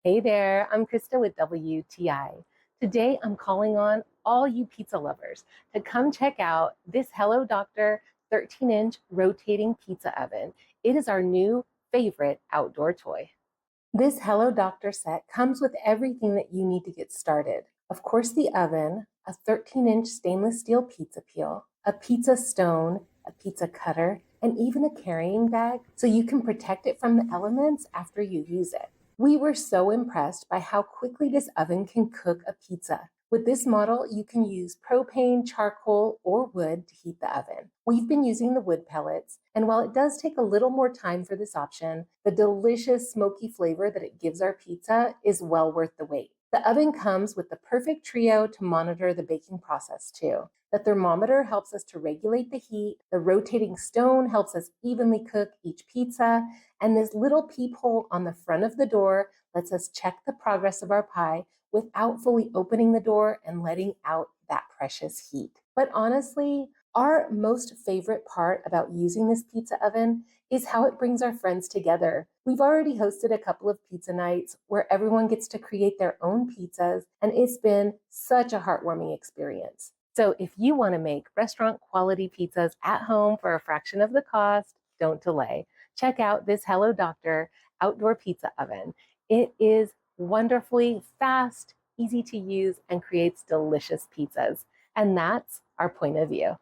Hey there, I'm Krista with WTI. Today I'm calling on all you pizza lovers to come check out this Hello Doctor 13-inch rotating pizza oven. It is our new favorite outdoor toy. This Hello Doctor set comes with everything that you need to get started. Of course, the oven, a 13-inch stainless steel pizza peel, a pizza stone, a pizza cutter, and even a carrying bag so you can protect it from the elements after you use it. We were so impressed by how quickly this oven can cook a pizza. With this model, you can use propane, charcoal, or wood to heat the oven. We've been using the wood pellets, and while it does take a little more time for this option, the delicious smoky flavor that it gives our pizza is well worth the wait. The oven comes with the perfect trio to monitor the baking process too. The thermometer helps us to regulate the heat, the rotating stone helps us evenly cook each pizza, and this little peephole on the front of the door lets us check the progress of our pie without fully opening the door and letting out that precious heat. But honestly, our most favorite part about using this pizza oven is how it brings our friends together. We've already hosted a couple of pizza nights where everyone gets to create their own pizzas, and it's been such a heartwarming experience. So if you want to make restaurant quality pizzas at home for a fraction of the cost, don't delay. Check out this Hello Doctor outdoor pizza oven. It is wonderfully fast, easy to use, and creates delicious pizzas. And that's our point of view.